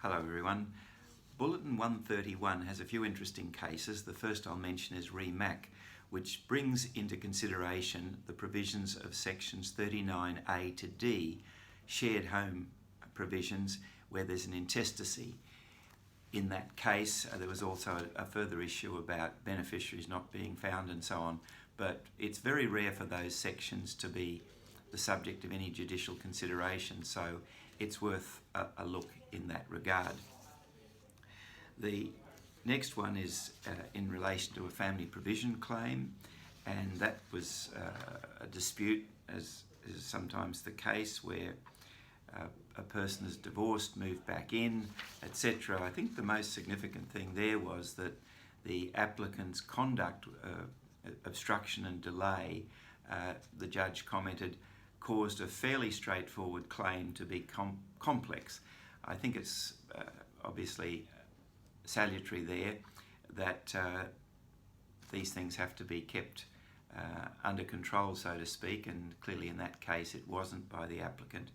Hello everyone. Bulletin 131 has a few interesting cases. The first I'll mention is Re-Mac, which brings into consideration the provisions of sections 39A to D, shared home provisions, where there's an intestacy. In that case, there was also a further issue about beneficiaries not being found and so on, but it's very rare for those sections to be the subject of any judicial consideration, so it's worth a look in that regard. The next one is in relation to a family provision claim, and that was a dispute, as is sometimes the case, where a person is divorced, moved back in, etc. I think the most significant thing there was that the applicant's conduct, obstruction and delay, the judge commented, caused a fairly straightforward claim to be complex. I think it's obviously salutary there that these things have to be kept under control, so to speak, and clearly in that case it wasn't by the applicant.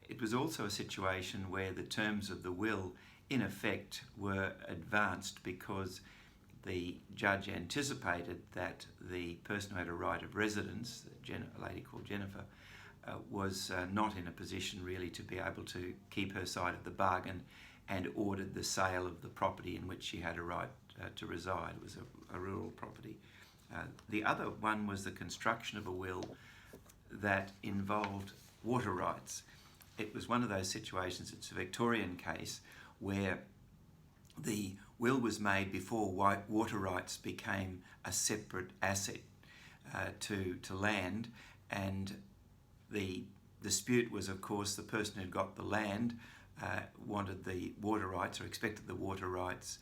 It was also a situation where the terms of the will in effect were advanced because the judge anticipated that the person who had a right of residence, a lady called Jennifer, was not in a position really to be able to keep her side of the bargain, and ordered the sale of the property in which she had a right to reside. It was a rural property. The other one was the construction of a will that involved water rights. It was one of those situations, it's a Victorian case, where the will was made before water rights became a separate asset to land, and the dispute was, of course, the person who got the land wanted the water rights or expected the water rights,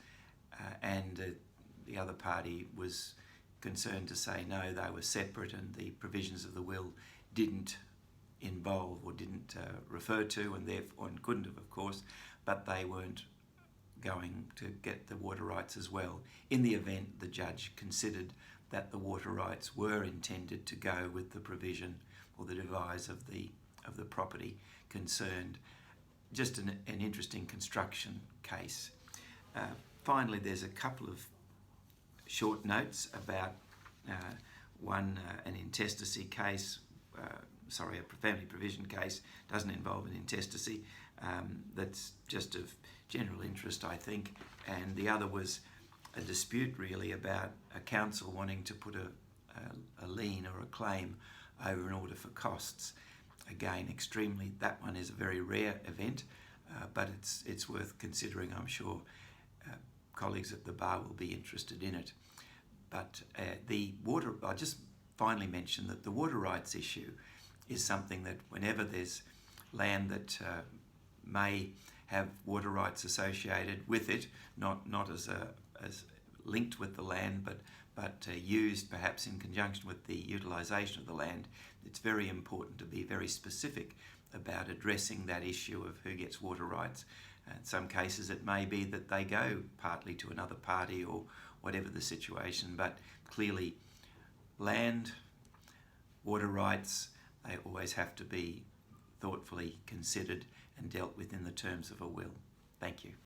and the other party was concerned to say no, they were separate and the provisions of the will didn't involve or didn't refer to, and therefore and couldn't have, of course, but they weren't going to get the water rights as well. In the event, the judge considered that the water rights were intended to go with the provision or the devise of the property concerned. Just an interesting construction case. Finally, there's a couple of short notes about one, an intestacy case, a family provision case, doesn't involve an intestacy. That's just of general interest, I think. And the other was a dispute really about a council wanting to put a lien or a claim over an order for costs. Again, that one is a very rare event, but it's worth considering. I'm sure colleagues at the bar will be interested in it. But I just finally mention that the water rights issue is something that whenever there's land that may have water rights associated with it, not as linked with the land, but used perhaps in conjunction with the utilisation of the land, it's very important to be very specific about addressing that issue of who gets water rights. In some cases it may be that they go partly to another party or whatever the situation, but clearly land, water rights, they always have to be thoughtfully considered and dealt with in the terms of a will. Thank you.